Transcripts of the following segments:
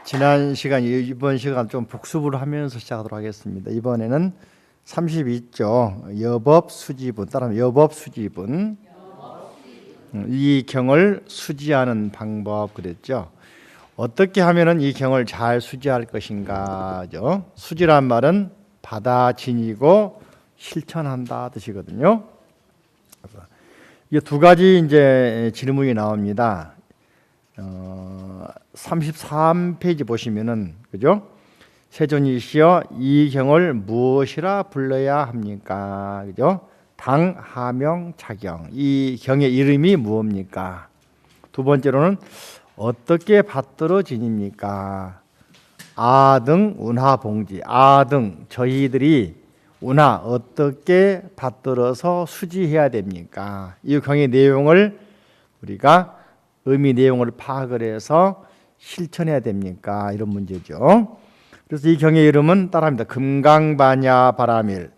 지난 시간, 이번 시간 좀 복습을 하면서 시작하도록 하겠습니다. 이번에는 32조 여법수지분, 따라하면 여법수지분, 이 경을 수지하는 방법 그랬죠. 어떻게 하면은 이 경을 잘 수지할 것인가죠. 수지란 말은 받아 지니고 실천한다 뜻이거든요. 이게 두 가지 이제 질문이 나옵니다. 33페이지 보시면은 그죠? 세존이시여 이 경을 무엇이라 불러야 합니까? 그죠? 당, 하명, 자경. 이 경의 이름이 무엇입니까? 두 번째로는 어떻게 받들어 지닙니까? 아등, 운하, 봉지. 아등, 저희들이 운하 어떻게 받들어서 수지해야 됩니까? 이 경의 내용을 우리가 의미 내용을 파악을 해서 실천해야 됩니까? 이런 문제죠. 그래서 이 경의 이름은 따라합니다. 금강반야바라밀.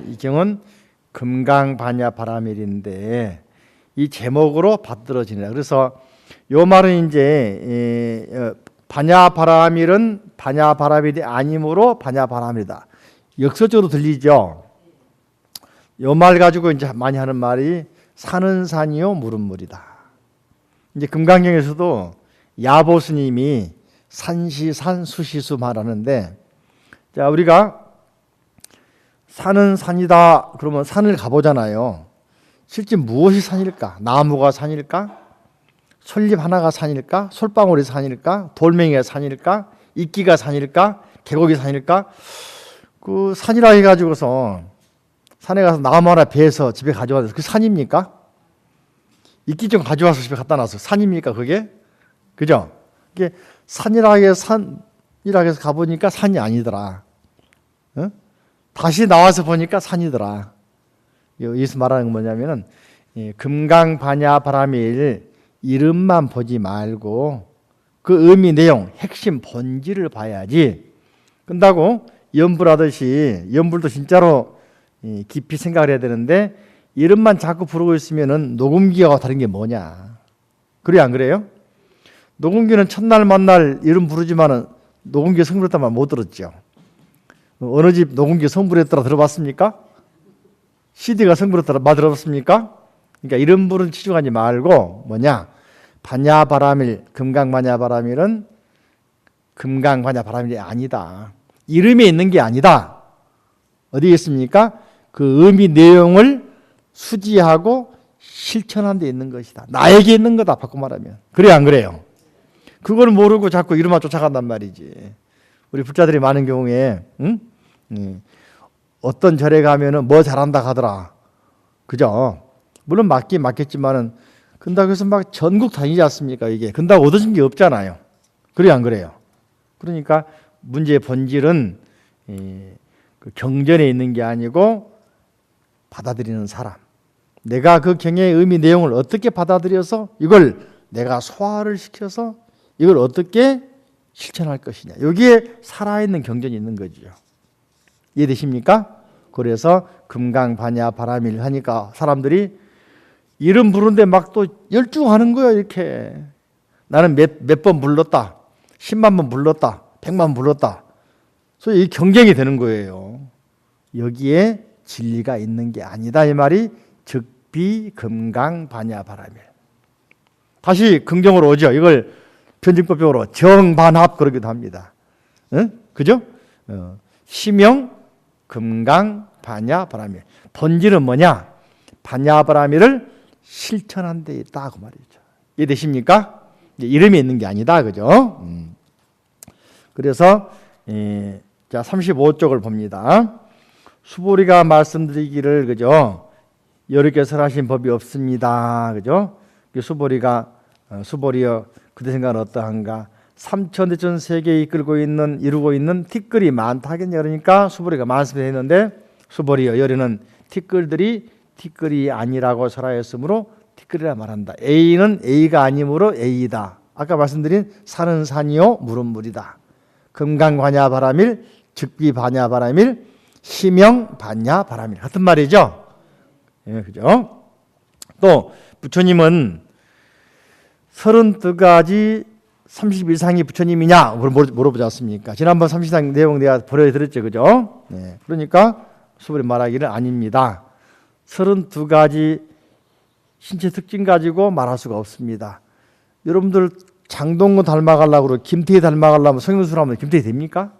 이 경은 금강반야바라밀인데 이 제목으로 받들어지는. 그래서 요 말은 이제 반야바라밀은 반야바라밀이 아니므로 반야바라밀이다. 역설적으로 들리죠. 요 말 가지고 이제 많이 하는 말이 산은 산이요 물은 물이다. 이제 금강경에서도 야보 스님이 산시산 수시수 말하는데, 자 우리가 산은 산이다 그러면 산을 가보잖아요. 실제 무엇이 산일까? 나무가 산일까? 솔잎 하나가 산일까? 솔방울이 산일까? 돌멩이가 산일까? 이끼가 산일까? 계곡이 산일까? 그 산이라 해가지고서 산에 가서 나무 하나 베서 집에 가져와서 그 산입니까? 이끼 좀 가져와서 집에 갖다 놔서 산입니까 그게? 그죠? 이게 산이라 해서 가보니까 산이 아니더라. 어? 다시 나와서 보니까 산이더라. 여기서 말하는 건 뭐냐면은 금강반야바라밀 이름만 보지 말고 그 의미 내용 핵심 본질을 봐야지. 끝나고 연불하듯이 연불도 진짜로 깊이 생각을 해야 되는데 이름만 자꾸 부르고 있으면은 녹음기와 다른 게 뭐냐? 그래 안 그래요? 녹음기는 첫날 만날 이름 부르지만은 녹음기 성불했단 말 못 들었죠. 어느 집 녹음기 성불했더라 들어봤습니까? CD가 성불했더라 말 들어봤습니까? 그러니까 이름 부르는 치중하지 말고 뭐냐? 반야바라밀, 금강반야바라밀은 금강반야바라밀이 아니다. 이름에 있는 게 아니다. 어디에 있습니까? 그 의미 내용을 수지하고 실천하는 데 있는 것이다. 나에게 있는 거다. 바꿔 말하면. 그래 안 그래요? 그걸 모르고 자꾸 이름만 쫓아간단 말이지. 우리 불자들이 많은 경우에 어떤 절에 가면은 뭐 잘한다 하더라. 그죠? 물론 맞긴 맞겠지만은 근다고 해서 막 전국 다니지 않습니까? 이게 근다고 얻어진 게 없잖아요. 그래 안 그래요? 그러니까 문제의 본질은 그 경전에 있는 게 아니고 받아들이는 사람. 내가 그 경의 의미 내용을 어떻게 받아들여서 이걸 내가 소화를 시켜서 이걸 어떻게 실천할 것이냐. 여기에 살아있는 경전이 있는 거죠. 이해되십니까? 그래서 금강반야바라밀 하니까 사람들이 이름 부르는데 막 또 열중하는 거야 이렇게. 나는 몇 번 불렀다. 10만 번 불렀다. 100만 번 불렀다. 그래서 이 경쟁이 되는 거예요. 여기에 진리가 있는 게 아니다 이 말이 즉비 금강반야바라밀. 다시 긍정으로 오죠. 이걸 변증법적으로 정반합 그러기도 합니다. 응? 그죠? 시명 금강반야바라밀. 본질은 뭐냐? 반야바라밀을 실천한 데 있다 그 말이죠. 이해되십니까? 이름이 있는 게 아니다 그죠? 그래서 자 35쪽을 봅니다. 수보리가 말씀드리기를 그죠? 여러께 설하신 법이 없습니다. 그죠? 수보리가 수보리여 그대 생각은 어떠한가? 삼천대천 세계에 이루고 있는 티끌이 많다 하겠냐. 그러니까 수보리가 말씀했는데 수보리여 여리는 티끌이 아니라고 설하였으므로 티끌이라 말한다. A는 A가 아니므로 A이다. 아까 말씀드린 산은 산이요 물은 물이다. 금강반야바라밀 즉비반야바라밀 시명반야바라밀 같은 말이죠. 예, 그죠? 또 부처님은 32가지 30 이상이 부처님이냐 물어보지 않습니까? 지난번 30 이상 내용 내가 보여드렸죠, 그죠? 네. 그러니까 수불이 말하기는 아닙니다. 32가지 신체 특징 가지고 말할 수가 없습니다. 여러분들 장동건 닮아가려고 그러고 김태희 닮아가려면 성형수술하면 김태희 됩니까?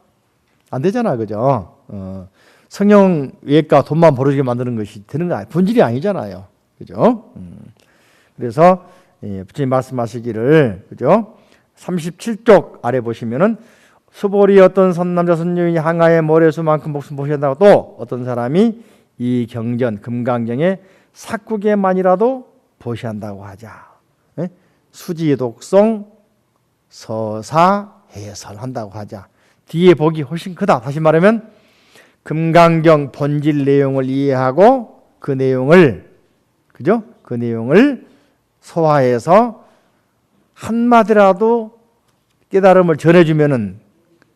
안 되잖아, 그죠? 성형외과 돈만 벌어지게 만드는 것이 되는 거 아니에요. 본질이 아니잖아요, 그죠? 그래서 부처님 말씀하시기를, 그죠? 37쪽 아래 보시면은 수보리 어떤 선남자 선녀인이 항아의 모래수만큼 목숨 보신다고, 또 어떤 사람이 이 경전 금강경에 삭구개만이라도 보시한다고 하자. 네? 수지 독송 서사 해설한다고 하자. 뒤에 복이 훨씬 크다. 다시 말하면 금강경 본질 내용을 이해하고 그 내용을, 그죠? 그 내용을 소화해서 한마디라도 깨달음을 전해주면은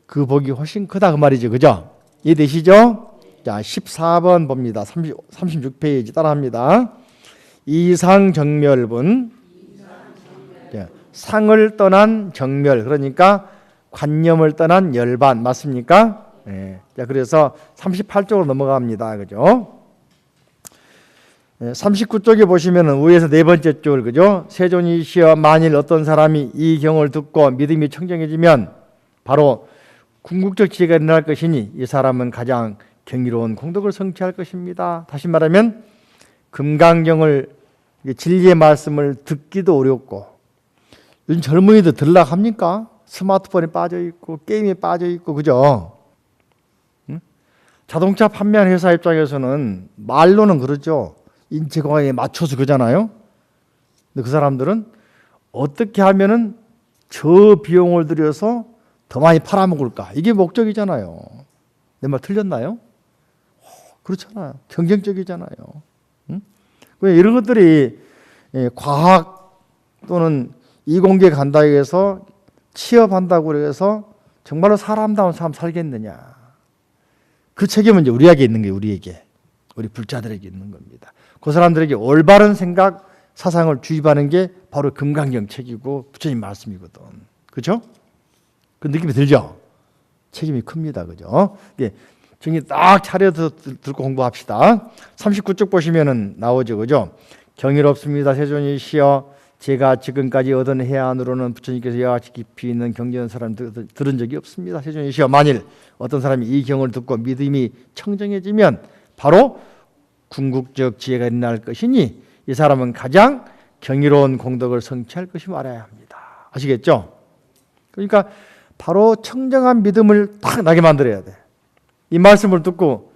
그 복이 훨씬 크다, 그 말이죠, 그죠? 이해되시죠? 자, 14번 봅니다. 36페이지 따라합니다. 이상정멸분, 상을 떠난 정멸, 그러니까 관념을 떠난 열반, 맞습니까? 네. 자, 그래서 38쪽으로 넘어갑니다, 그죠? 39쪽에 보시면은 위에서 네 번째 줄, 그죠? 세존이시여 만일 어떤 사람이 이 경을 듣고 믿음이 청정해지면 바로 궁극적 지혜가 일어날 것이니 이 사람은 가장 경이로운 공덕을 성취할 것입니다. 다시 말하면 금강경을, 진리의 말씀을 듣기도 어렵고, 요즘 젊은이들 들락 합니까? 스마트폰에 빠져 있고 게임에 빠져 있고, 그죠? 응? 자동차 판매하는 회사 입장에서는 말로는 그러죠. 인체공학에 맞춰서 그러잖아요. 근데 그 사람들은 어떻게 하면은 저 비용을 들여서 더 많이 팔아먹을까? 이게 목적이잖아요. 내 말 틀렸나요? 그렇잖아요. 경쟁적이잖아요. 응? 이런 것들이 과학 또는 이공계 간다고 해서 취업한다고 해서 정말로 사람다운 삶 살겠느냐? 그 책임은 이제 우리에게 있는 거예요. 우리 불자들에게 있는 겁니다. 그 사람들에게 올바른 생각, 사상을 주입하는 게 바로 금강경 책이고 부처님 말씀이거든. 그렇죠? 그 느낌이 들죠? 책임이 큽니다. 그죠? 예, 정신 딱 차려서 듣고 공부합시다. 39쪽 보시면은 나오죠. 그죠? 경이롭습니다. 세존이시여, 제가 지금까지 얻은 해안으로는 부처님께서 이와 같이 깊이 있는 경전한 사람 들은 적이 없습니다. 세존이시여, 만일 어떤 사람이 이 경을 듣고 믿음이 청정해지면 바로 궁극적 지혜가 일어날 것이니 이 사람은 가장 경이로운 공덕을 성취할 것임을 알아야 합니다. 아시겠죠? 그러니까 바로 청정한 믿음을 딱 나게 만들어야 돼. 이 말씀을 듣고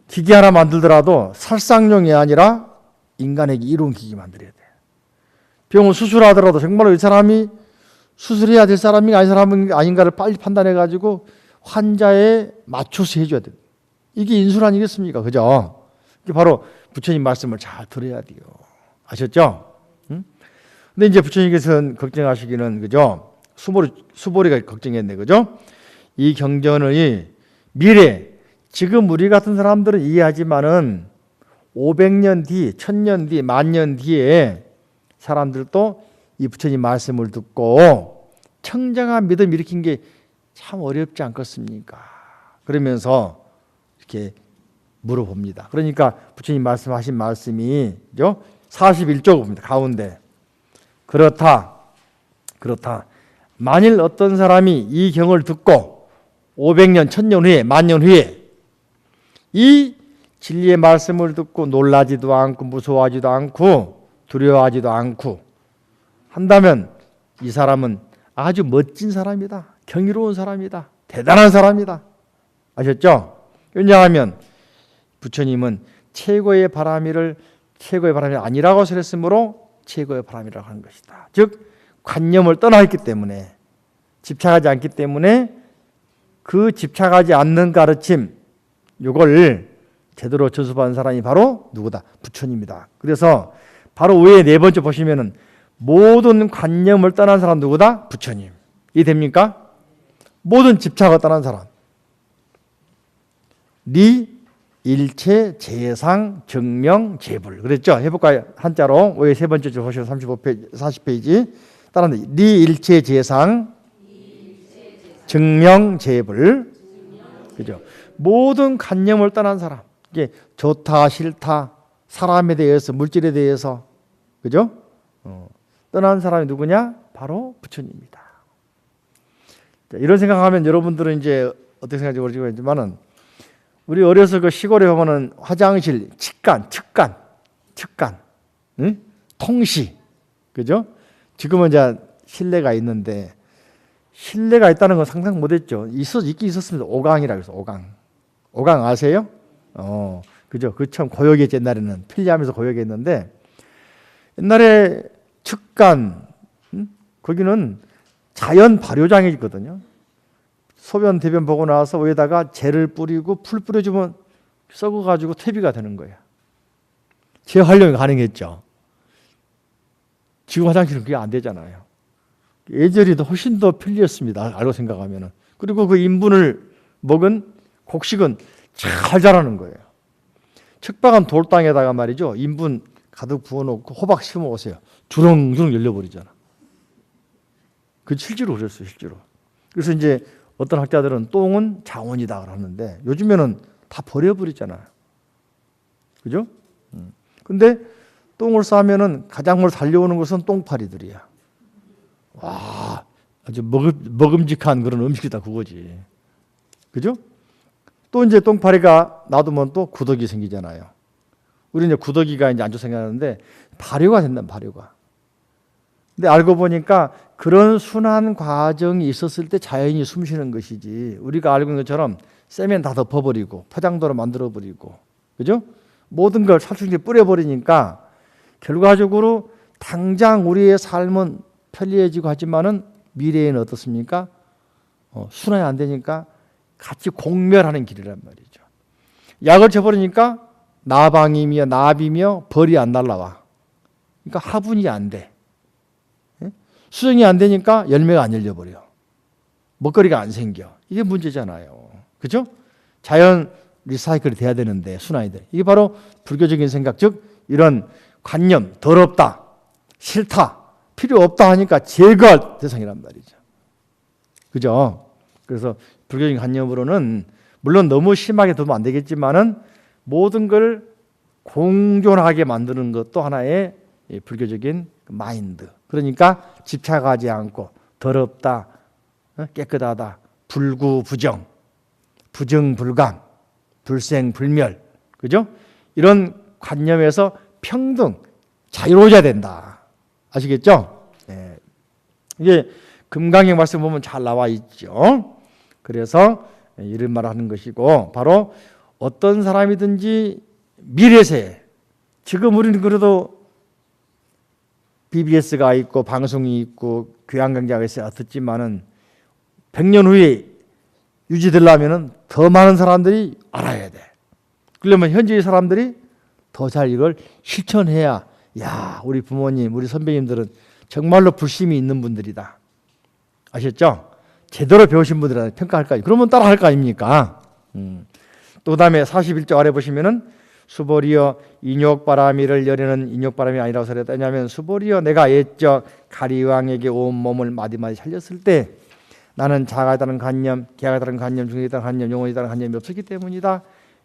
기계 하나 만들더라도 살상용이 아니라 인간에게 이로운 기계 만들어야 돼. 병을 수술하더라도 정말로 이 사람이 수술해야 될 사람인가 아닌가를 빨리 판단해가지고 환자에 맞춰서 해줘야 돼. 이게 인술 아니겠습니까? 그죠? 이게 바로 부처님 말씀을 잘 들어야 돼요. 아셨죠? 근데 이제 부처님께서는 걱정하시기는, 그죠? 수보리가 걱정했네, 그죠? 이 경전의 미래, 지금 우리 같은 사람들은 이해하지만은 500년 뒤, 1000년 뒤, 10,000년 뒤에 사람들도 이 부처님 말씀을 듣고 청정한 믿음 일으킨 게 참 어렵지 않겠습니까? 그러면서 이렇게 물어봅니다. 그러니까 부처님 말씀하신 말씀이 41쪽 봅니다. 가운데. 그렇다. 만일 어떤 사람이 이 경을 듣고 500년, 1000년 후에, 10,000년 후에 이 진리의 말씀을 듣고 놀라지도 않고 무서워하지도 않고 두려워하지도 않고 한다면 이 사람은 아주 멋진 사람이다. 경이로운 사람이다. 대단한 사람이다. 아셨죠? 왜냐하면 부처님은 최고의 바람이 아니라고 설했으므로 최고의 바람이라고 하는 것이다. 즉 관념을 떠나 있기 때문에, 집착하지 않기 때문에 그 집착하지 않는 가르침, 이걸 제대로 전수받은 사람이 바로 누구다? 부처님이다. 그래서 바로 위에 네 번째 보시면은 모든 관념을 떠난 사람 누구다? 부처님. 이해됩니까? 모든 집착을 떠난 사람. 리 일체 재상 증명 재불 그랬죠? 해볼까요? 한자로 왜 세 번째 줄 보시면 35페이지 40페이지 따라합니다. 리 일체 재상 증명 재불 그죠? 모든 관념을 떠난 사람 이게 좋다 싫다 사람에 대해서 물질에 대해서 그죠? 떠난 사람이 누구냐? 바로 부처님입니다. 자, 이런 생각하면 여러분들은 이제 어떻게 생각할지 모르겠지만은 우리 어려서 그 시골에 보면은 화장실 측간, 응? 통시, 그죠? 지금은 이제 실내가 있는데 실내가 있다는 건 상상 못했죠. 있긴 있었습니다. 오강이라고 해서 오강 아세요? 그죠? 그 처음 고역이었지 옛날에는 편리하면서 고역이었는데 옛날에 측간, 거기는 자연 발효장이거든요. 소변 대변 보고 나서 위에다가 재를 뿌리고 풀 뿌려주면 썩어가지고 퇴비가 되는 거예요. 재활용이 가능했죠. 지금 화장실은 그게 안 되잖아요. 예전이 훨씬 더 편리했습니다. 알고 생각하면은. 그리고 그 인분을 먹은 곡식은 잘 자라는 거예요. 측박한 돌땅에다가 말이죠. 인분 가득 부어놓고 호박 심어 오세요. 주렁주렁 열려버리잖아. 그 실제로 그랬어요. 실제로. 그래서 이제 어떤 학자들은 똥은 자원이다 그러는데 요즘에는 다 버려버리잖아요. 그죠? 근데 똥을 싸면은 가장 먼저 달려오는 것은 똥파리들이야. 와, 아주 먹음직한 그런 음식이다 그거지. 그죠? 또 이제 똥파리가 놔두면 또 구더기 생기잖아요. 우리 이제 구더기가 이제 안 좋게 생각하는데 발효가 된다, 발효가. 근데 알고 보니까 그런 순환 과정이 있었을 때 자연이 숨쉬는 것이지 우리가 알고 있는 것처럼 쇠면 다 덮어버리고 포장도로 만들어버리고 그죠? 모든 걸 살충제 뿌려버리니까 결과적으로 당장 우리의 삶은 편리해지고 하지만은 미래에는 어떻습니까? 순환이 안 되니까 같이 공멸하는 길이란 말이죠. 약을 쳐버리니까 나방이며 나비며 벌이 안 날라와. 그러니까 화분이 안 돼. 수정이 안 되니까 열매가 안 열려버려. 먹거리가 안 생겨. 이게 문제잖아요. 그렇죠? 자연 리사이클이 돼야 되는데 순환이 돼. 이게 바로 불교적인 생각, 즉 이런 관념, 더럽다, 싫다, 필요 없다 하니까 제거할 대상이란 말이죠. 그죠? 그래서 불교적인 관념으로는 물론 너무 심하게 두면 안 되겠지만은 모든 걸 공존하게 만드는 것도 하나의 불교적인 마인드. 그러니까 집착하지 않고 더럽다, 깨끗하다, 불구부정, 부정불감, 불생불멸, 그죠? 이런 관념에서 평등, 자유로워져야 된다. 아시겠죠? 네. 이게 금강경 말씀 보면 잘 나와 있죠. 그래서 이런 말을 하는 것이고 바로 어떤 사람이든지 미래세 지금 우리는 그래도 BBS가 있고 방송이 있고 교양 강좌가 있어야 듣지만은 100년 후에 유지되려면은 더 많은 사람들이 알아야 돼. 그러면 현재의 사람들이 더 잘 이걸 실천해야 야 우리 부모님 우리 선배님들은 정말로 불심이 있는 분들이다. 아셨죠? 제대로 배우신 분들은 평가할 거 아니에요. 그러면 따라할 거 아닙니까? 또 그다음에 41조 아래 보시면은 수보리여 인욕바라미를 여리는 인욕바람이 아니라고 설했다. 왜냐하면 수보리여 내가 옛적 가리왕에게 온 몸을 마디마디 살렸을 때 나는 자아가 다른 관념, 개가 다른 관념, 중생이 다른 관념, 영혼이 다른 관념이 없었기 때문이다.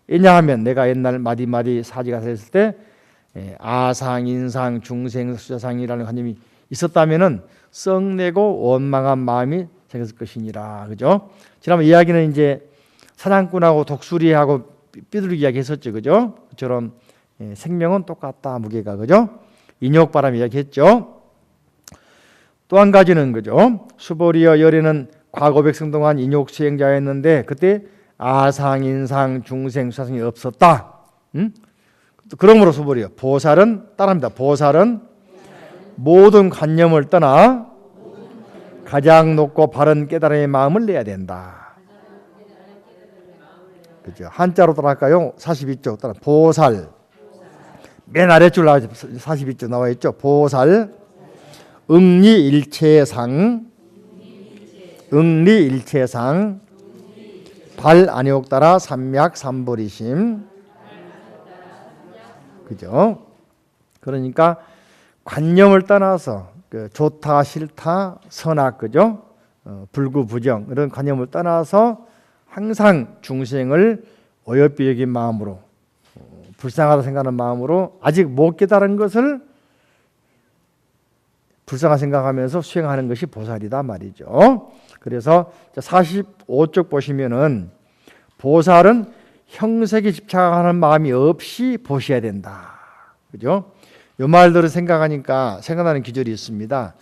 왜냐하면 내가 옛날 마디마디 사지가 살렸을 때 아상, 인상, 중생, 수자상이라는 관념이 있었다면은 썩내고 원망한 마음이 생겼을 것이니라. 그죠? 지난번 이야기는 이제 사냥꾼하고 독수리하고 삐뚤기 이야기했었죠, 그죠? 그처럼 생명은 똑같다 무게가 그죠? 인욕바람 이야기했죠. 또 한 가지는 그죠? 수보리여 열에는 과거 백성 동안 인욕 수행자였는데 그때 아상, 인상, 중생, 수사성이 없었다. 그러므로 수보리여 보살은 따라합니다. 보살은 모든 관념을 떠나 가장 높고 바른 깨달음의 마음을 내야 된다. 그죠? 한자로 따라할까요? 42쪽 따라 보살. 맨 아래줄 나와 42쪽 나와 있죠. 보살 응리일체상 응리일체상 발안욕 따라 삼맥 삼보리심 그죠? 그러니까 관념을 떠나서 그 좋다 싫다 선악 그죠? 불구 부정 이런 관념을 떠나서 항상 중생을 어여삐 여긴 마음으로 불쌍하다 생각하는 마음으로 아직 못 깨달은 것을 불쌍하 생각하면서 수행하는 것이 보살이다 말이죠. 그래서 45쪽 보시면은 보살은 형색에 집착하는 마음이 없이 보셔야 된다. 그죠? 이 말들을 생각나는 기절이 있습니다.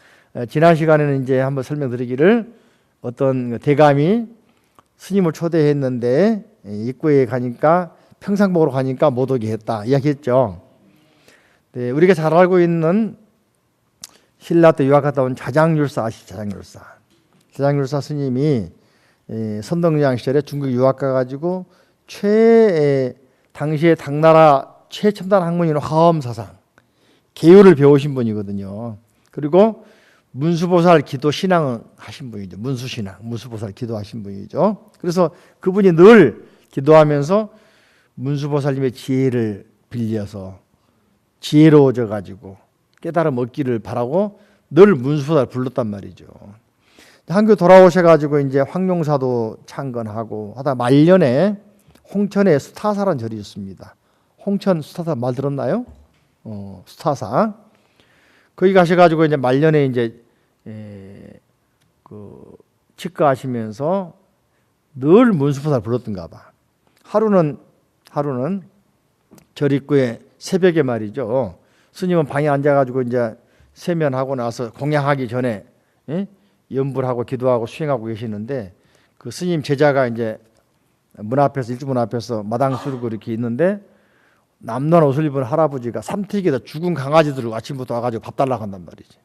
지난 시간에는 이제 한번 설명드리기를 어떤 대감이 스님을 초대했는데 입구에 가니까 평상복으로 가니까 못 오게 했다 이야기했죠. 네, 우리가 잘 알고 있는 신라 때 유학 갔다 온 자장율사 아시죠? 자장율사 스님이 선덕여왕 시절에 중국 유학 가가지고 당시에 당나라 최첨단 학문인 화엄사상 계율을 배우신 분이거든요. 그리고 문수보살 기도 신앙을 하신 분이죠. 문수신앙, 문수보살 기도하신 분이죠. 그래서 그분이 늘 기도하면서 문수보살님의 지혜를 빌려서 지혜로워져 가지고 깨달음 얻기를 바라고 늘 문수보살 불렀단 말이죠. 한교 돌아오셔 가지고 이제 황룡사도 창건하고 하다 말년에 홍천에 수타사라는 절이 있습니다. 홍천 수타사 말 들었나요? 수타사. 거기 가셔가지고 이제 말년에 이제 치과하시면서 늘 문수보살 불렀던가 봐. 하루는 절 입구에 새벽에 말이죠. 스님은 방에 앉아가지고 이제 세면하고 나서 공양하기 전에 염불 하고 기도하고 수행하고 계시는데 그 스님 제자가 이제 문 앞에서 일주문 앞에서 마당 쓸고 이렇게 있는데 남는 옷을 입은 할아버지가 삼택에다 죽은 강아지들을 아침부터 와가지고 밥 달라고 한단 말이지.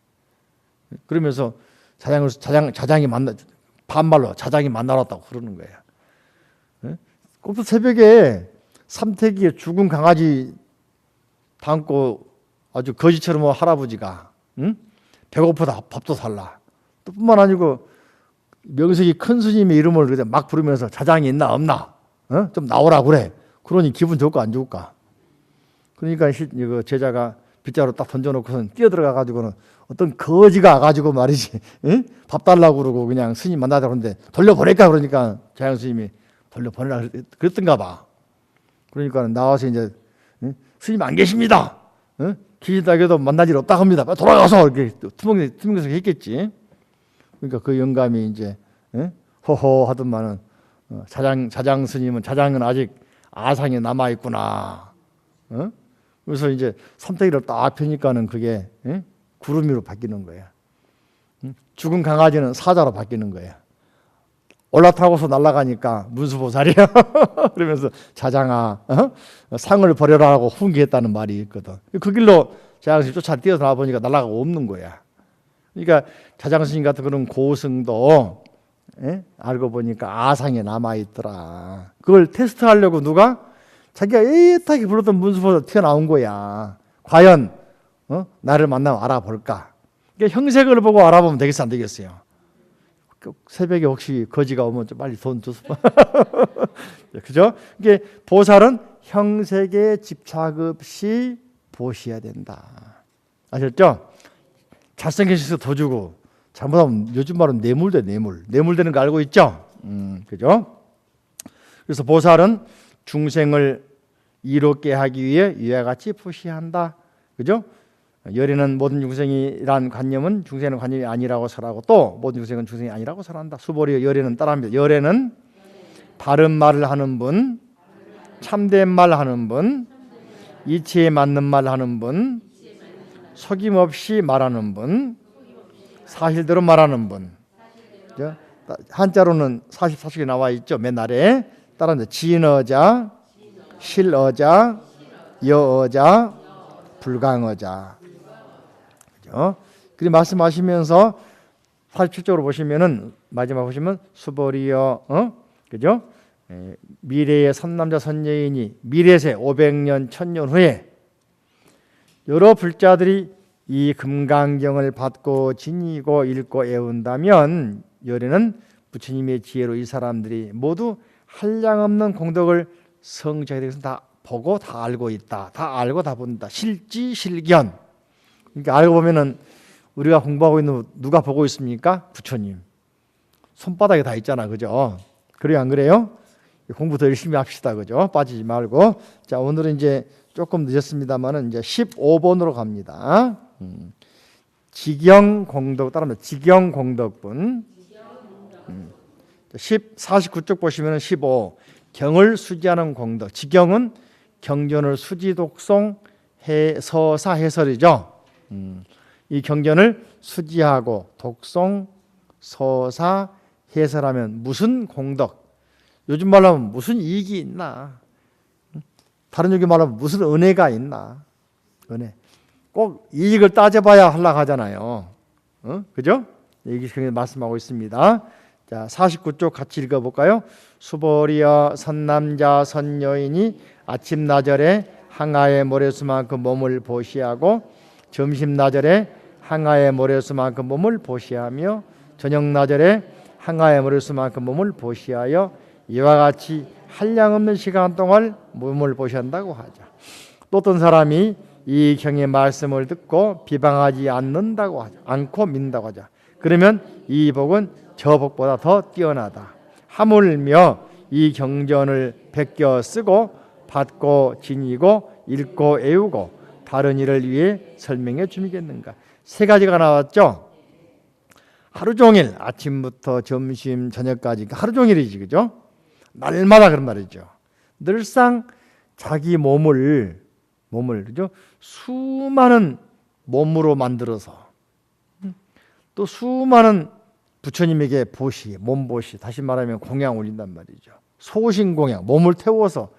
그러면서 자장이 반말로 자장이 만나러 왔다고 그러는 거야. 꼭 새벽에 삼택에 죽은 강아지 담고 아주 거지처럼 할아버지가 배고프다 밥도 살라. 또 뿐만 아니고 명색이 큰 스님의 이름을 막 부르면서 자장이 있나 없나 좀 나오라 그래. 그러니 기분 좋을까 안 좋을까. 그러니까 제자가 빗자루 딱 던져놓고선 뛰어들어가 가지고는 어떤 거지가 와가지고 말이지 밥 달라고 그러고 그냥 스님 만나자 그러는데 돌려보낼까 그러니까 자양 스님이 돌려보내라 그랬던가 봐. 그러니까 나와서 이제 스님 안 계십니다. 계시다해도 만날 일 없다 합니다. 돌아가서 이렇게 투명해서 했겠지. 그러니까 그 영감이 이제 호호 하더만은 자장 스님은 자장은 아직 아상에 남아 있구나. 그래서 이제 삼태기를 딱 펴니까는 그게 구름 위로 바뀌는 거야. 죽은 강아지는 사자로 바뀌는 거야. 올라타고서 날아가니까 문수보살이야. 그러면서 자장아 상을 버려라 하고 훈계했다는 말이 있거든. 그 길로 자장스님 쫓아 뛰어서 나와보니까 날아가가 없는 거야. 그러니까 자장스님 같은 그런 고승도 알고 보니까 아상에 남아있더라. 그걸 테스트하려고 누가 자기가 애타게 불렀던 문수보살 튀어나온 거야. 과연 나를 만나면 알아볼까. 그러니까 형색을 보고 알아보면 되겠어 안 되겠어요. 새벽에 혹시 거지가 오면 좀 빨리 돈 줘서 그죠? 이게 보살은 형색에 집착 없이 보셔야 된다. 아셨죠? 잘생기셔서 더 주고 잘못하면 요즘 말은 뇌물되는 거 알고 있죠? 그죠? 그래서 보살은 중생을 이롭게 하기 위해 이와 같이 보시한다. 그죠? 열애는 모든 중생이란 관념은 중생은 관념이 아니라고 설하고 또 모든 중생은 중생이 아니라고 설한다. 수보리 열애는 따라합니다. 열애는 바른 말을 하는 분, 참된 말 하는 분, 이치에 맞는 말 하는 분, 속임없이 말하는 분, 사실대로 말하는 분. 한자로는 44쪽에 나와 있죠. 맨 아래에 따라합니다. 진어자, 실어자, 여어자, 불강어자. 그죠? 그리고 말씀하시면서 47쪽으로 보시면은 마지막 보시면 수보리여, 그죠? 미래의 선남자 선여인이 미래세 500년 1000년 후에 여러 불자들이 이 금강경을 받고 지니고 읽고 애운다면 열애는 부처님의 지혜로 이 사람들이 모두 한량없는 공덕을 성취하게 되겠습니다. 다 보고 다 알고 있다. 다 알고 다 본다. 실지실견. 그러니까 알고 보면은 우리가 공부하고 있는 누가 보고 있습니까? 부처님. 손바닥에 다 있잖아. 그죠? 그래요, 안 그래요? 공부 더 열심히 합시다. 그죠? 빠지지 말고. 자, 오늘은 이제 조금 늦었습니다만은 이제 15번으로 갑니다. 지경공덕 따라합니다. 지경공덕분. 49쪽 보시면 15 경을 수지하는 공덕. 지경은 경전을 수지 독송 서사 해설이죠. 이 경전을 수지하고 독송 서사 해설하면 무슨 공덕? 요즘 말로 하면 무슨 이익이 있나? 다른 얘기 말하면 무슨 은혜가 있나? 은혜. 꼭 이익을 따져봐야 하려고 하잖아요. 그죠? 여기 말씀하고 있습니다. 자, 49쪽 같이 읽어볼까요? 수보리여 선남자 선여인이 아침 나절에 항아의 모래수만큼 몸을 보시하고 점심 나절에 항아의 모래수만큼 몸을 보시하며 저녁 나절에 항아의 모래수만큼 몸을 보시하여 이와 같이 한량없는 시간 동안 몸을 보시한다고 하자. 또 어떤 사람이 이 경의 말씀을 듣고 비방하지 않고 믿는다고 하자. 그러면 이 복은 저 복보다 더 뛰어나다. 하물며 이 경전을 베껴 쓰고 받고 지니고 읽고 애우고 다른 일을 위해 설명해 주겠는가. 세 가지가 나왔죠. 하루 종일 아침부터 점심 저녁까지 하루 종일이지, 그죠? 날마다 그런 말이죠. 늘상 자기 몸을 그죠? 수많은 몸으로 만들어서 또 수많은 부처님에게 몸보시, 다시 말하면 공양 올린단 말이죠. 소신 공양, 몸을 태워서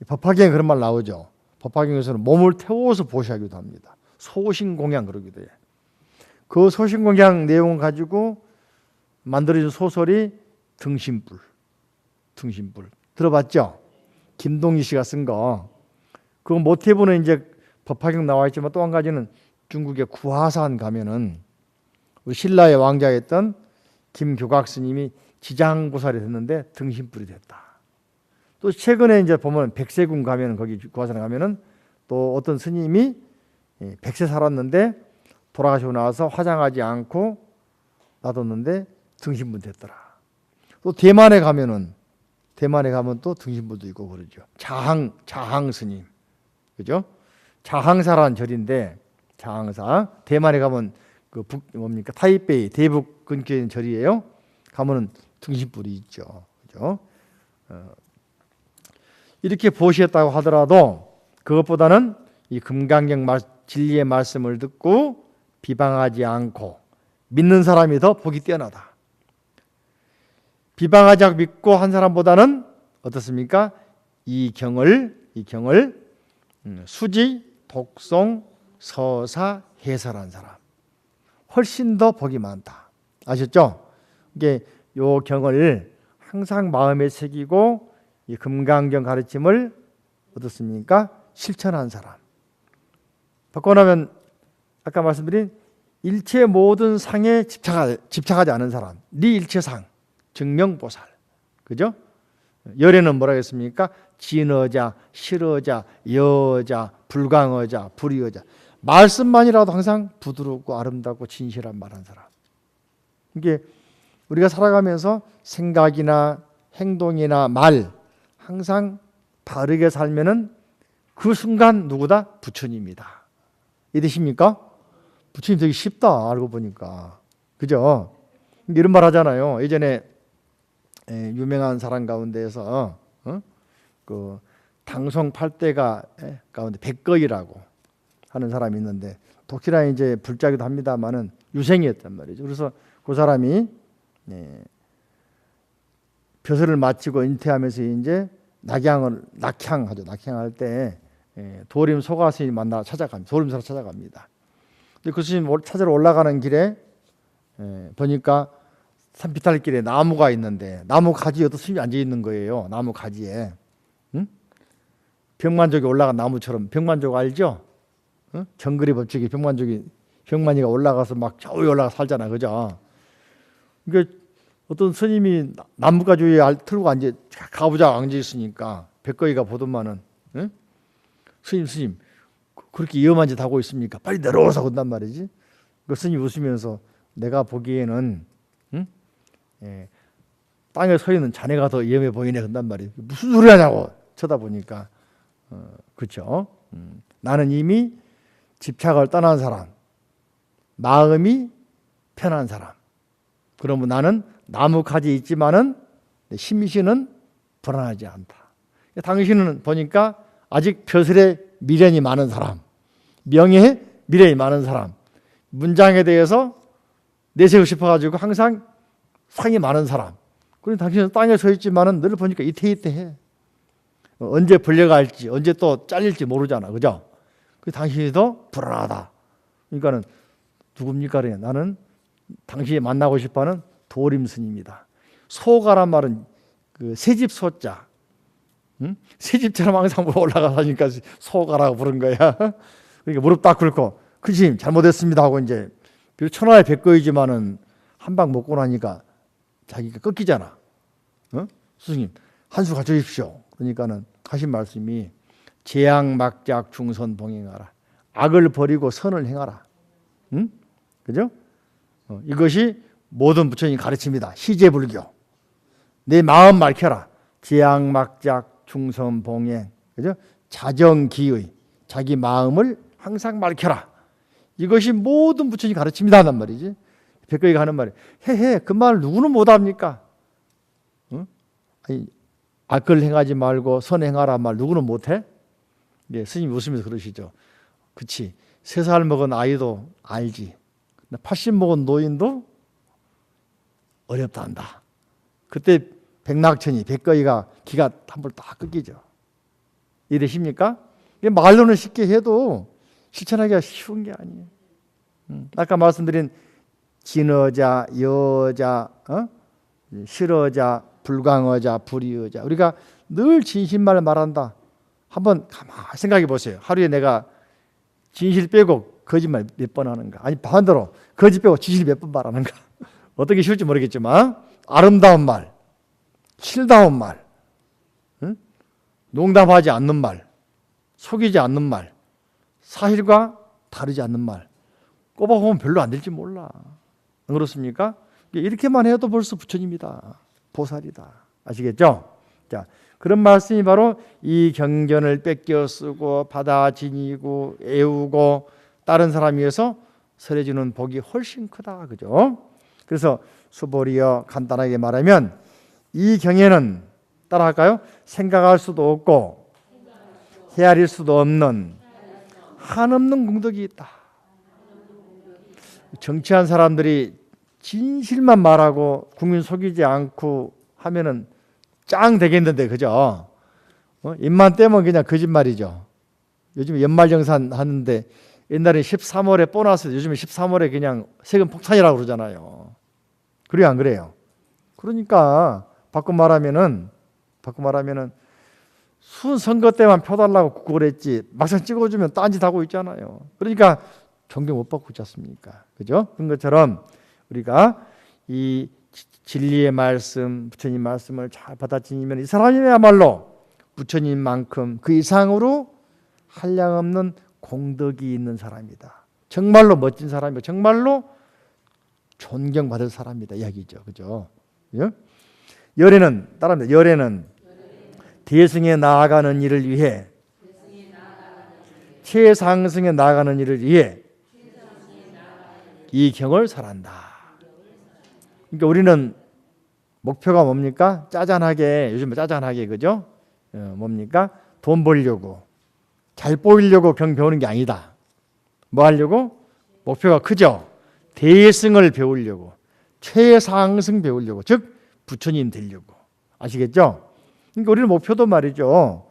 법화경에 그런 말 나오죠. 법화경에서는 몸을 태워서 보시하기도 합니다. 소신 공양 그러기도 해요. 그 소신 공양 내용을 가지고 만들어진 소설이 등신불. 들어봤죠? 김동희 씨가 쓴 거. 그 모티브는 이제 법화경 나와 있지만 또 한 가지는 중국의 구화산 가면은 우리 신라의 왕자였던 김교각 스님이 지장보살이 됐는데 등신불이 됐다. 또 최근에 이제 보면 백세궁 가면은 거기 구화산 가면은 또 어떤 스님이 100세 살았는데 돌아가시고 나서 화장하지 않고 놔뒀는데 등신불 됐더라. 또 대만에 가면 또 등신불도 있고 그러죠. 자항 스님. 그죠? 자항사라는 절인데 자항사. 대만에 가면 그 뭡니까? 타이베이 대북 근교에 있는 절이에요. 가면은 등신불이 있죠. 그죠? 이렇게 보시했다고 하더라도 그것보다는 이 금강경 진리의 말씀을 듣고 비방하지 않고 믿는 사람이 더 복이 뛰어나다. 비방하지 않고 믿고 한 사람보다는 어떻습니까? 이 경을 수지, 독송, 서사, 해설한 사람 훨씬 더 복이 많다. 아셨죠? 이게 요 경을 항상 마음에 새기고 이 금강경 가르침을 어떻습니까? 실천한 사람. 바꿔 나면 아까 말씀드린 일체 모든 상에 집착하지 않은 사람. 네 일체상, 증명보살. 그죠? 열에는 뭐라 했습니까? 진어자, 실어자, 여자, 불강어자, 불의어자. 말씀만이라도 항상 부드럽고 아름답고 진실한 말한 사람. 이게 우리가 살아가면서 생각이나 행동이나 말 항상 바르게 살면은 그 순간 누구다? 부처님이다. 이해되십니까? 부처님 되게 쉽다 알고 보니까. 그죠? 이런 말 하잖아요. 예전에 유명한 사람 가운데에서 그 당송 8대가 가운데 백거이라고 하는 사람이 있는데 독실한 이제 불자기도 합니다만은 유생이었단 말이죠. 그래서 그 사람이 벼슬을 마치고 인퇴하면서 이제 낙향할 때 도림 소가스님 만나 찾아갑니다. 도림사로 찾아갑니다. 근데 그 스님 찾으러 올라가는 길에 보니까 산비탈길에 나무가 있는데 나무 가지에 어떤 스님이 앉아 있는 거예요. 나무 가지에. 응? 병만족이 올라간 나무처럼. 병만족 알죠? 응? 정글의 법칙이 병만이가 올라가서 막 저 위에 올라가 살잖아. 그죠? 그러니까 어떤 스님이 나무가지 위에 틀고 가부좌 앉아 있으니까 백거이가 보더만은 응? 스님 그렇게 위험한 짓 하고 있습니까? 빨리 내려오라고 한단 말이지. 그 스님 웃으면서 내가 보기에는 땅에 서 있는 자네가 더 위험해 보이네 한단 말이에요. 무슨 소리 하냐고 쳐다보니까 그렇죠. 나는 이미 집착을 떠난 사람, 마음이 편한 사람. 그러면 나는 나뭇가지 있지만은 심신은 불안하지 않다. 당신은 보니까 아직 벼슬에 미련이 많은 사람, 명예에 미련이 많은 사람, 문장에 대해서 내세우고 싶어가지고 항상 상이 많은 사람. 그리고 당신은 땅에 서 있지만은 늘 보니까 이태이태해. 언제 불려갈지, 언제 또 잘릴지 모르잖아, 그죠? 그 당신이 더 불안하다. 그러니까는 누굽니까? 나는 당신이 만나고 싶어하는 도림스님이다. 소가란 말은 그 새집 소자, 새집처럼 항상 올라가니까 소가라고 부른 거야. 그러니까 무릎 딱 꿇고, 그지 잘못했습니다 하고 이제 천하의 백거이지만은 한 방 먹고 나니까 자기가 꺾이잖아. 스승님 한 수 가져주십시오. 그러니까는 하신 말씀이 재앙막작 중선 봉행하라. 악을 버리고 선을 행하라. 그죠? 이것이 모든 부처님 가르칩니다. 시제불교. 내 마음 맑혀라. 재앙막작 중선 봉행. 그죠? 자정기의. 자기 마음을 항상 맑혀라. 이것이 모든 부처님 가르칩니다 하단 말이지. 백거이가 하는 말이 해해 그 말 누구는 못합니까? 아니, 악을 행하지 말고 선 행하라 말 누구는 못해? 예, 스님이 웃으면서 그러시죠. 그치 3살 먹은 아이도 알지. 80 먹은 노인도 어렵다 한다. 그때 백낙천이 백거이가 기가 한번 딱 끊기죠. 이해되십니까? 말로는 쉽게 해도 실천하기가 쉬운 게 아니에요. 아까 말씀드린 진어자, 여자, 실어자, 불광어자, 불이어자. 우리가 늘 진실말을 말한다. 한번 가만히 생각해 보세요. 하루에 내가 진실 빼고 거짓말 몇 번 하는가? 아니 반대로 거짓 빼고 진실 몇 번 말하는가? 어떻게 쉬울지 모르겠지만 아름다운 말, 실다운 말, 농담하지 않는 말, 속이지 않는 말, 사실과 다르지 않는 말. 꼽아보면 별로 안 될지 몰라. 안 그렇습니까? 이렇게만 해도 벌써 부처님이다. 보살이다. 아시겠죠? 자, 그런 말씀이 바로 이 경전을 뺏겨 쓰고 받아 지니고 애우고 다른 사람에 의해서 설해주는 복이 훨씬 크다. 그죠? 그래서 수보리여 간단하게 말하면 이 경에는 따라할까요? 생각할 수도 없고 헤아릴 수도 없는 한없는 공덕이 있다. 정치한 사람들이 진실만 말하고 국민 속이지 않고 하면은 짱 되겠는데 그죠? 입만 떼면 그냥 거짓말이죠. 요즘 연말정산 하는데 옛날에 13월에 보너스, 요즘에 13월에 그냥 세금 폭탄이라고 그러잖아요. 그래요, 안 그래요? 그러니까 바꿔 말하면은 순 선거 때만 펴달라고 그랬지 막상 찍어주면 딴짓 하고 있잖아요. 그러니까 존경 못 받고 있지 않습니까? 그죠? 그런 것처럼 우리가 이 진리의 말씀, 부처님 말씀을 잘 받아들이면 이 사람이야말로 부처님만큼 그 이상으로 한량없는 공덕이 있는 사람이다. 정말로 멋진 사람이고 정말로 존경받을 사람이다 이야기죠. 그죠? 열애는 따라합니다. 열애는 대승에 나아가는 일을 위해 최상승에 나아가는 일을 위해 이 경을 설한다. 그러니까 우리는 목표가 뭡니까? 짜잔하게, 요즘 짜잔하게, 그죠? 뭡니까? 돈 벌려고, 잘 보이려고 경 배우는 게 아니다. 뭐 하려고? 목표가 크죠? 대승을 배우려고, 최상승 배우려고, 즉 부처님 되려고. 아시겠죠? 그러니까 우리는 목표도 말이죠.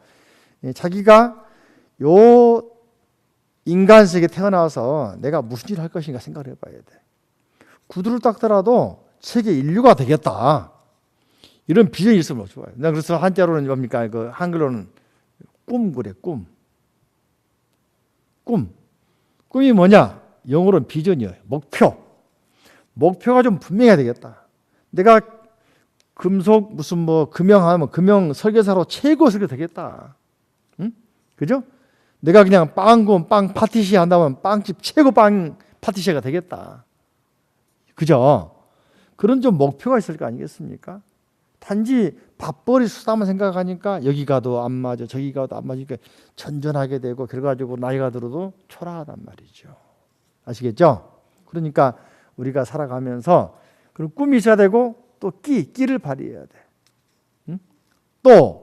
자기가 요 인간 세계에 태어나서 내가 무슨 일을 할 것인가 생각을 해봐야 돼. 구두를 닦더라도 세계 인류가 되겠다. 이런 비전이 있으면 좋아요. 그래서 한자로는 뭡니까? 그 한글로는 꿈 그래, 꿈. 꿈이 뭐냐? 영어로는 비전이에요. 목표가 좀 분명해야 되겠다. 내가 금속 무슨 뭐 금형하면 금형 설계사로 최고 설계 되겠다. 응? 그죠? 내가 그냥 빵 구운 빵 파티시에 한다면 빵집 최고 빵 파티시에가 되겠다. 그죠? 그런 좀 목표가 있을 거 아니겠습니까? 단지 밥벌이 수다만 생각하니까 여기 가도 안 맞아, 저기 가도 안 맞으니까 전전하게 되고 그래가지고 나이가 들어도 초라하단 말이죠. 아시겠죠? 그러니까 우리가 살아가면서 그런 꿈이 있어야 되고 또 끼를 발휘해야 돼. 응? 또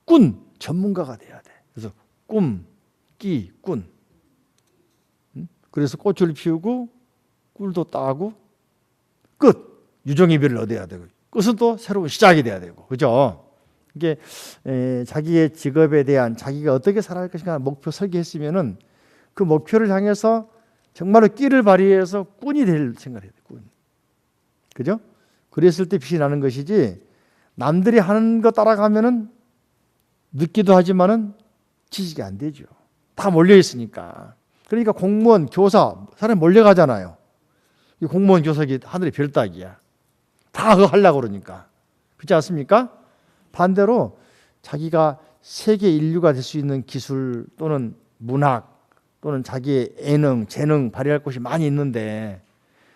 꾼 전문가가 돼야 돼. 그래서 꿈, 끼, 꾼. 응? 그래서 꽃을 피우고 꿀도 따고 끝 유종의미를 얻어야 되고 끝은 또 새로운 시작이 돼야 되고 그죠? 이게 자기의 직업에 대한 자기가 어떻게 살아갈 것인가 목표 설계했으면은 그 목표를 향해서 정말로 끼를 발휘해서 꾼이 될 생각을 해야 돼. 꾼. 그죠? 그랬을 때 빛이 나는 것이지 남들이 하는 거 따라가면은 늦기도 하지만은 지식이 안 되죠. 다 몰려 있으니까. 그러니까 공무원, 교사 사람이 몰려가잖아요. 이 공무원, 교사기 하늘의 별 따기야. 다 그거 하려고 그러니까. 그렇지 않습니까? 반대로 자기가 세계 인류가 될 수 있는 기술 또는 문학 또는 자기의 예능, 재능 발휘할 곳이 많이 있는데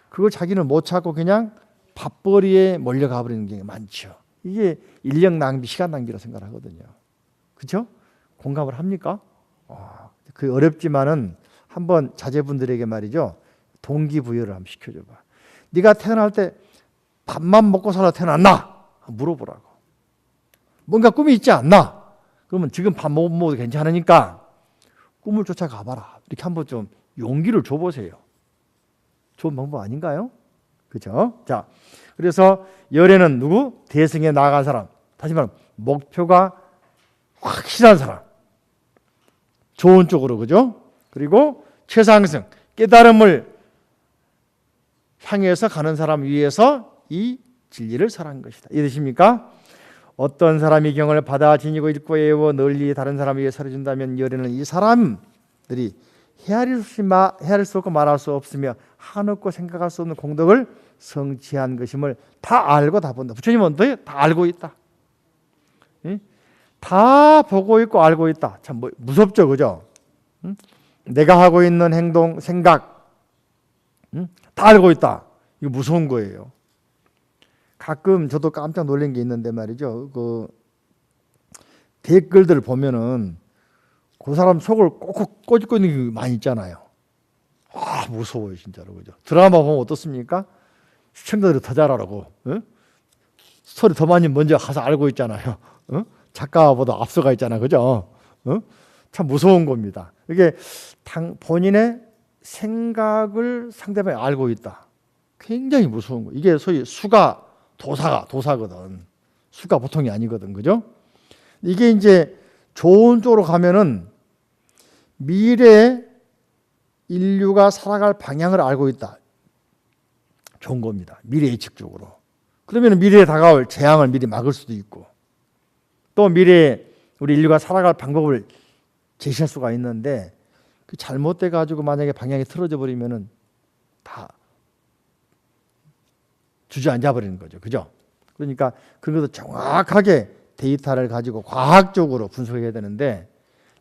그걸 자기는 못 찾고 그냥 밥벌이에 몰려가 버리는 게 많죠. 이게 인력 낭비, 시간 낭비라 생각하거든요. 그렇죠? 공감을 합니까? 그 어렵지만은 한번 자제분들에게 말이죠. 동기부여를 한번 시켜줘봐. 네가 태어날 때 밥만 먹고 살아 태어났나? 물어보라고. 뭔가 꿈이 있지 않나? 그러면 지금 밥 못 먹어도 괜찮으니까 꿈을 쫓아가봐라. 이렇게 한번 좀 용기를 줘보세요. 좋은 방법 아닌가요? 그죠? 자, 그래서 열애는 누구? 대승에 나아간 사람. 다시 말하면 목표가 확실한 사람. 좋은 쪽으로, 그죠? 그리고 최상승, 깨달음을 향해서 가는 사람 위해서 이 진리를 설한 것이다. 이해되십니까? 어떤 사람이 경을 받아 지니고 읽고 외워 널리 다른 사람 위해 설해준다면 열애는 이 사람들이 헤아릴 수 없고 말할 수 없으며 한없고 생각할 수 없는 공덕을 성취한 것임을 다 알고 다 본다. 부처님은 어때요? 다 알고 있다. 다 보고 있고 알고 있다. 참 무섭죠, 그죠? 내가 하고 있는 행동, 생각 다 알고 있다. 이거 무서운 거예요. 가끔 저도 깜짝 놀란 게 있는데 말이죠. 그 댓글들 보면은 그 사람 속을 꼭꼭 꼬집고 있는 게 많이 있잖아요. 무서워요, 진짜로. 그죠? 드라마 보면 어떻습니까? 시청자들이 더 잘하라고. 스토리 더 많이 먼저 가서 알고 있잖아요. 작가보다 앞서가 있잖아요. 그죠? 참 무서운 겁니다. 이게 본인의 생각을 상대방이 알고 있다. 굉장히 무서운 거예요. 이게 소위 수가 도사거든. 수가 보통이 아니거든. 그죠? 이게 이제 좋은 쪽으로 가면은 미래에 인류가 살아갈 방향을 알고 있다. 좋은 겁니다. 미래 예측적으로. 그러면 미래에 다가올 재앙을 미리 막을 수도 있고 또 미래에 우리 인류가 살아갈 방법을 제시할 수가 있는데 그 잘못돼 가지고 만약에 방향이 틀어져 버리면은 다 주저앉아 버리는 거죠. 그죠? 그러니까 그런 것도 정확하게 데이터를 가지고 과학적으로 분석해야 되는데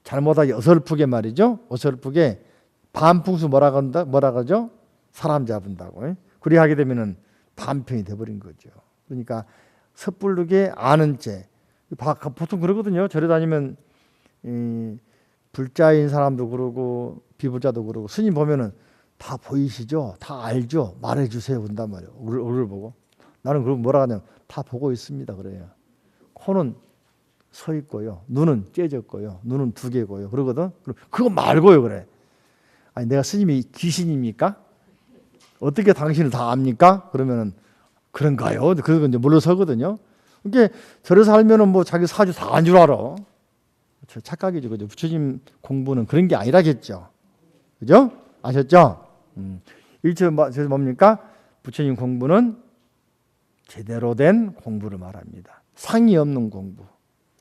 잘못하게 어설프게 말이죠. 어설프게 반풍수 뭐라 그러죠? 사람 잡은다고. 그리 하게 되면은 반평이 돼버린 거죠. 그러니까 섣부르게 아는 채 보통 그러거든요. 절에 다니면 불자인 사람도 그러고 비불자도 그러고 스님 보면은 다 보이시죠? 다 알죠? 말해주세요. 그런단 말이에요. 얼굴 보고. 나는 그럼 뭐라 하냐면 다 보고 있습니다. 그래요. 코는 서 있고요. 눈은 째졌고요. 눈은 두 개고요. 그러거든. 그거 말고요. 그래. 아니 내가 스님이 귀신입니까? 어떻게 당신을 다 압니까? 그러면은 그런가요? 그거 이제 물러서거든요. 이게 절에서 살면은 뭐 자기 사주 다 안 줄 알아. 착각이죠. 그죠? 부처님 공부는 그런 게 아니라겠죠. 그죠? 아셨죠? 일체 뭡니까? 부처님 공부는 제대로 된 공부를 말합니다. 상이 없는 공부.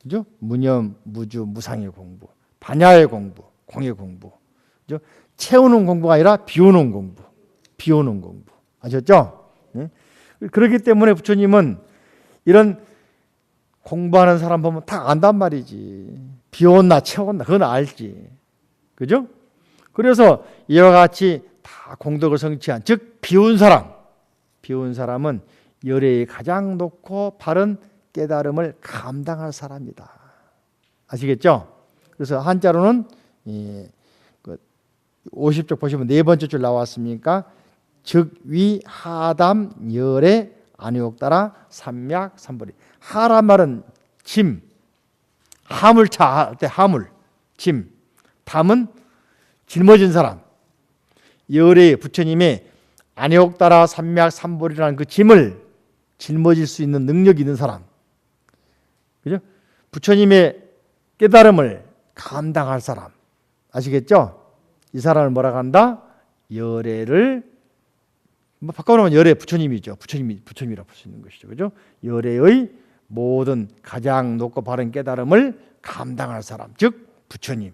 그죠? 무념, 무주, 무상의 공부. 반야의 공부, 공의 공부. 그죠? 채우는 공부가 아니라 비우는 공부. 비우는 공부. 아셨죠? 네? 그렇기 때문에 부처님은 이런 공부하는 사람 보면 다 안단 말이지. 비 온나 채웠나 그건 알지. 그죠? 그래서 이와 같이 다 공덕을 성취한, 즉 비운 사람은 열애의 가장 높고 바른 깨달음을 감당할 사람이다. 아시겠죠? 그래서 한자로는 50쪽 보시면 네 번째 줄 나왔습니까? 즉 위 하담 열애 안욕 따라 삼약 삼벌이. 하란 말은 짐, 화물차 할 때 화물, 짐. 담은 짊어진 사람. 열애 부처님의 안욕 따라 삼약 삼벌이라는 그 짐을 짊어질 수 있는 능력이 있는 사람. 그죠? 부처님의 깨달음을 감당할 사람. 아시겠죠? 이 사람을 뭐라고 한다? 열애를, 뭐 바꿔놓으면 열애 부처님이죠. 부처님이라고 볼 수 있는 것이죠. 그죠? 열애의 모든 가장 높고 바른 깨달음을 감당할 사람, 즉 부처님.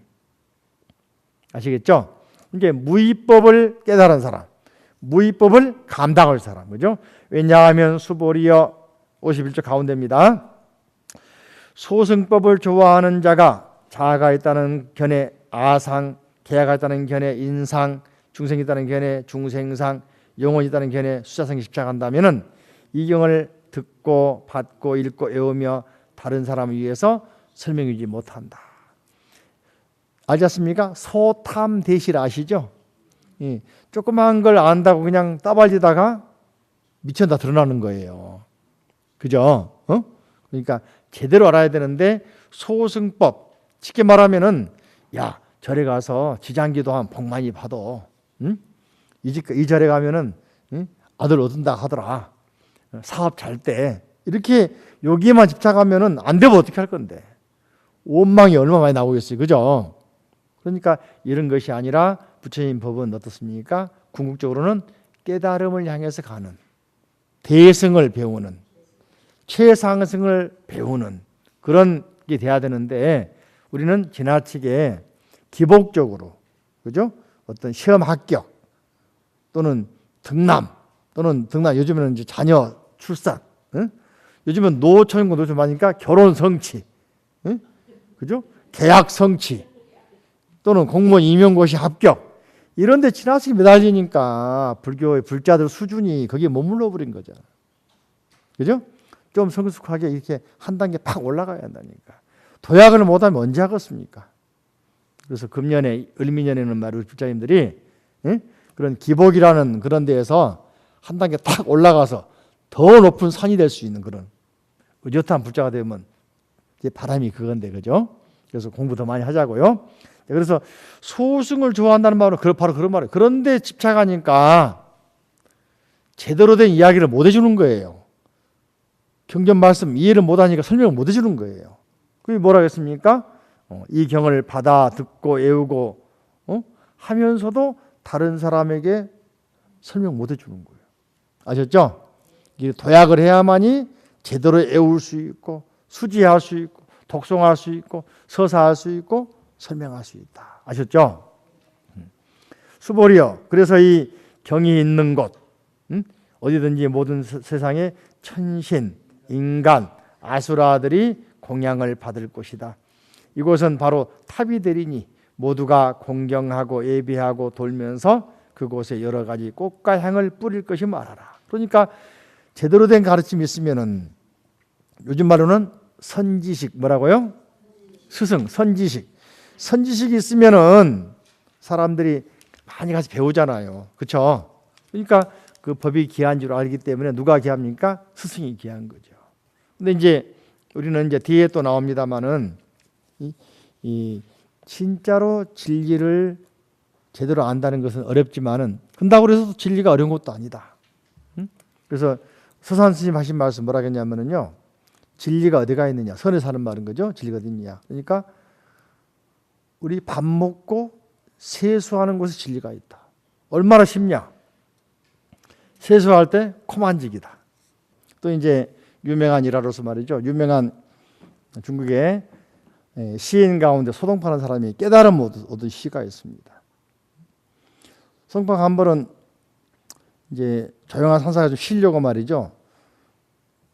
아시겠죠? 이제 무위법을 깨달은 사람, 무위법을 감당할 사람. 그죠? 왜냐하면 수보리여 51조 가운데입니다. 소승법을 좋아하는 자가 있다는 견해 아상, 계야가 있다는 견해 인상, 중생이 있다는 견해 중생상, 영혼이 있다는 견해 수자성에 집착한다면은 이 경을 듣고 받고 읽고 외우며 다른 사람을 위해서 설명하지 못한다. 알지 않습니까? 소탐대실 아시죠? 조그마한 걸 안다고 그냥 따발리다가 미천다 드러나는 거예요. 그죠? 그러니까 제대로 알아야 되는데 소승법, 쉽게 말하면은 야 절에 가서 지장기도 한 복 많이 받아. 응? 이 절에 가면은 아들 얻은다 하더라. 사업 잘 돼. 이렇게 여기에만 집착하면은 안 되면 어떻게 할 건데? 원망이 얼마나 많이 나오겠어요. 그죠? 그러니까 이런 것이 아니라 부처님 법은 어떻습니까? 궁극적으로는 깨달음을 향해서 가는, 대승을 배우는, 최상승을 배우는 그런 게 돼야 되는데 우리는 지나치게 기복적으로, 그죠? 어떤 시험 합격 또는 등남 요즘에는 이제 자녀 출산, 요즘은 노처인고 노처 많으니까 결혼 성취, 그죠? 계약 성취 또는 공무원 임용고시 합격 이런 데 지나치게 매달리니까 불교의 불자들 수준이 거기에 머물러 버린 거죠. 그죠? 좀 성숙하게 이렇게 한 단계 팍 올라가야 한다니까. 도약을 못하면 언제 하겠습니까? 그래서 금년에 을미년에는 말을 불자님들이 그런 기복이라는 그런 데에서 한 단계 탁 올라가서 더 높은 산이 될 수 있는 그런 의젓한 불자가 되면 이제 바람이 그건데, 그죠? 그래서 공부 더 많이 하자고요. 그래서 소승을 좋아한다는 말은 바로 그런 말이에요. 그런데 집착하니까 제대로 된 이야기를 못 해주는 거예요. 경전 말씀 이해를 못하니까 설명을 못 해주는 거예요. 그게 뭐라 했습니까? 이 경을 받아 듣고 외우고 하면서도 다른 사람에게 설명 못 해주는 거예요. 아셨죠? 도약을 해야만이 제대로 외울 수 있고 수지할 수 있고 독송할 수 있고 서사할 수 있고 설명할 수 있다. 아셨죠? 수보리여, 그래서 이 경이 있는 곳, 어디든지 모든 세상에 천신, 인간, 아수라들이 공양을 받을 곳이다. 이곳은 바로 탑이 되리니 모두가 공경하고 예비하고 돌면서 그곳에 여러 가지 꽃과 향을 뿌릴 것이 말하라. 그러니까 제대로 된 가르침이 있으면은 요즘 말로는 선지식, 뭐라고요? 스승, 선지식이 있으면은 사람들이 많이 가서 배우잖아요. 그렇죠? 그러니까 그 법이 귀한 줄 알기 때문에 누가 귀합니까? 스승이 귀한 거죠. 근데 이제 우리는 이제 뒤에 또 나옵니다만은 이 진짜로 진리를 제대로 안다는 것은 어렵지만은 근다고 해서 진리가 어려운 것도 아니다. 그래서 서산 스님 하신 말씀 뭐라 했냐면은요. 진리가 어디가 있느냐? 선에 사는 말인 거죠. 진리가 어디 있느냐? 그러니까 우리 밥 먹고 세수하는 곳에 진리가 있다. 얼마나 쉽냐? 세수할 때 코 만지기다. 또 이제 유명한 일화로서 말이죠. 유명한 중국의 시인 가운데 소동파라는 사람이 깨달음 얻은 시가 있습니다. 성파 한 번은 이제 조용한 산사에 좀 쉬려고 말이죠.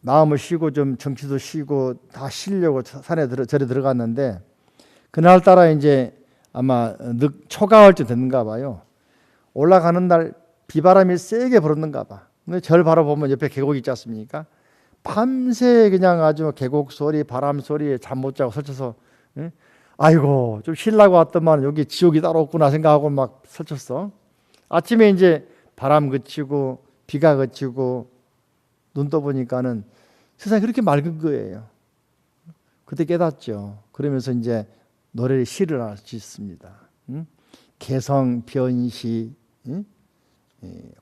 마음을 쉬고 좀 정치도 쉬고 다 쉬려고 산에 절에 들어갔는데 그날따라 이제 아마 초가을쯤 됐는가 봐요. 올라가는 날 비바람이 세게 불었는가 봐. 근데 절 바로 보면 옆에 계곡이 있지 않습니까? 밤새 그냥 아주 계곡 소리, 바람 소리에 잠 못 자고 설쳐서 아이고 좀 쉬려고 왔더만 여기 지옥이 따로 없구나 생각하고 막 설쳤어. 아침에 이제 바람 그치고 비가 그치고 눈 떠보니까는 세상이 그렇게 맑은 거예요. 그때 깨닫죠. 그러면서 이제 노래를 시를 하나 짓습니다. 개성 변시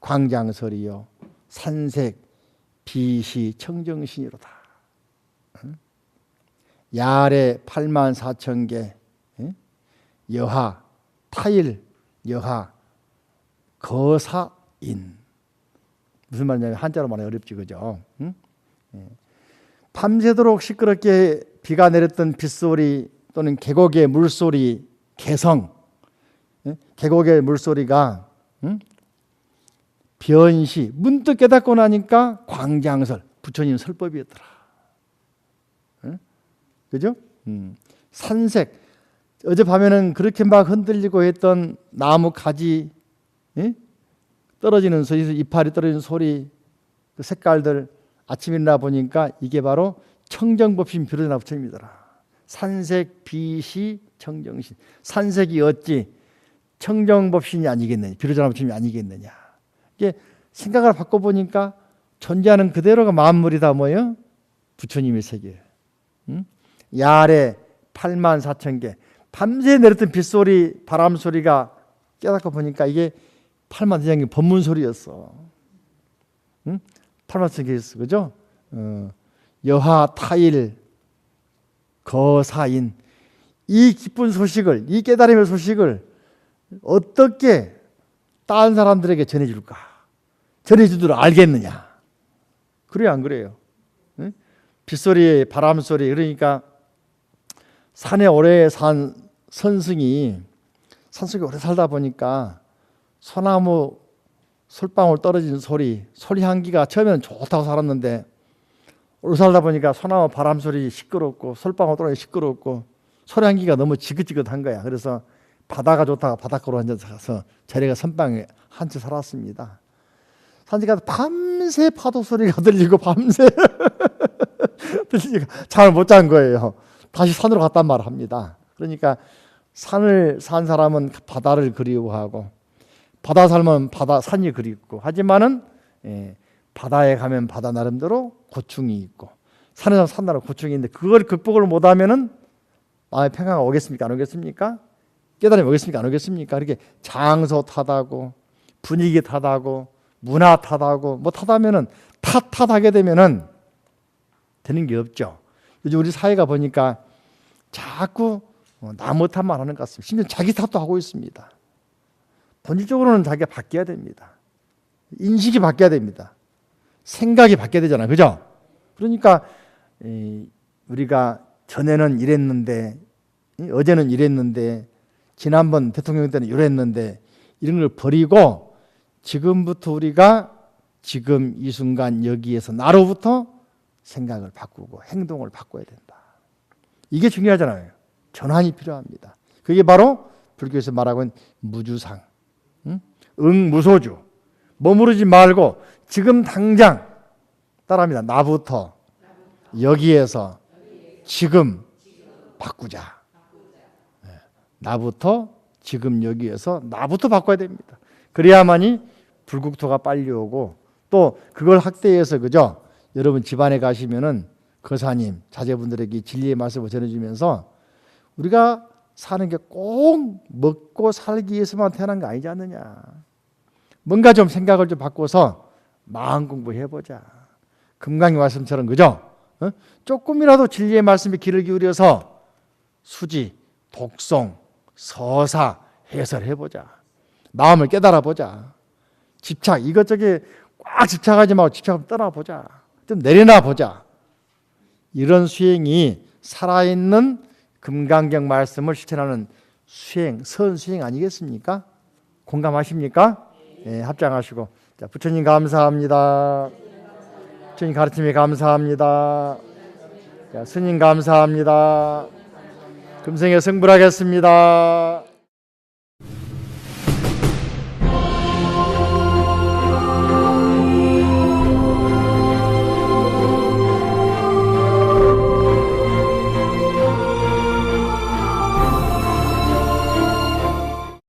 광장설이요 산색 비시 청정신이로다. 야래 8만 4천 개 여하 타일 여하 거사인. 무슨 말이냐면 한자로 말하면 어렵지 그죠? 밤새도록 시끄럽게 비가 내렸던 빗소리 또는 계곡의 물소리 개성 계곡의 물소리가 변시 문득 깨닫고 나니까 광장설 부처님 설법이었더라. 그죠? 산색 어젯밤에는 그렇게 막 흔들리고 했던 나무 가지 떨어지는 소리 이파리 떨어지는 소리 그 색깔들 아침에 일어나 보니까 이게 바로 청정법신 비로자나 부처님이더라. 산색 비시 청정신 산색이 어찌 청정법신이 아니겠느냐 비로자나 부처님이 아니겠느냐. 이게 생각을 바꿔보니까 존재하는 그대로가 만물이다 뭐예요? 부처님의 세계. 야래 8만 4천 개 밤새 내렸던 빗소리 바람 소리가 깨닫고 보니까 이게 8만 4천 개 법문 소리였어. 8만 4천 개였어. 그죠? 여하 타일 거사인 이 기쁜 소식을 이 깨달음의 소식을 어떻게 다른 사람들에게 전해줄까? 전해주도록 알겠느냐? 그래요 안 그래요? 빗소리 바람소리 그러니까 산에 오래 산 선승이 산속에 오래 살다 보니까 소나무 솔방울 떨어지는 소리 향기가 처음에는 좋다고 살았는데 오래 살다 보니까 소나무 바람 소리 시끄럽고 솔방울 떨어지기 시끄럽고 소리 향기가 너무 지긋지긋한 거야. 그래서 바다가 좋다가 바닷가로 앉아서 자리가 선방에 한 채 살았습니다. 산지가 밤새 파도 소리가 들리고 밤새 들리고 잠을 못 잔 거예요. 다시 산으로 갔단 말을 합니다. 그러니까 산을 산 사람은 바다를 그리워하고 바다 살면 산이 그립고 하지만은 바다에 가면 바다 나름대로 고충이 있고 산에서 산 나름 고충이 있는데 그걸 극복을 못하면은 마음의 평화가 오겠습니까? 안 오겠습니까? 깨달음이 오겠습니까? 안 오겠습니까? 이렇게 장소 탓하고 분위기 탓하고 문화 탓하고 뭐 탓하면은 탓하게 되면은 되는 게 없죠. 요즘 우리 사회가 보니까 자꾸 나무 탓만 하는 것 같습니다. 심지어 자기 탓도 하고 있습니다. 본질적으로는 자기가 바뀌어야 됩니다. 인식이 바뀌어야 됩니다. 생각이 바뀌어야 되잖아요. 그죠? 그러니까 우리가 전에는 이랬는데 어제는 이랬는데 지난번 대통령 때는 이랬는데 이런 걸 버리고 지금부터 우리가 지금 이 순간 여기에서 나로부터 생각을 바꾸고 행동을 바꿔야 된다. 이게 중요하잖아요. 전환이 필요합니다. 그게 바로 불교에서 말하고 있는 무주상, 응무소주. 머무르지 말고 지금 당장 따라합니다. 나부터 여기에서 지금 바꾸자. 나부터 지금 여기에서 나부터 바꿔야 됩니다. 그래야만이 불국토가 빨리 오고 또 그걸 확대해서 그죠? 여러분 집안에 가시면은 거사님, 자제분들에게 진리의 말씀을 전해주면서 우리가 사는 게 꼭 먹고 살기 위해서만 태어난 거 아니지 않느냐. 뭔가 좀 생각을 좀 바꿔서 마음 공부해보자. 금강의 말씀처럼 그죠? 조금이라도 진리의 말씀에 귀를 기울여서 수지, 독송, 서사 해설해보자. 마음을 깨달아보자. 집착, 이것저것 꽉 집착하지 말고 집착을 떠나보자. 좀 내려놔보자. 이런 수행이 살아있는 금강경 말씀을 실천하는 수행, 선수행 아니겠습니까? 공감하십니까? 네, 합장하시고. 자, 부처님 감사합니다. 주님 가르침에 감사합니다. 자, 스님 감사합니다. 금생에 승불하겠습니다.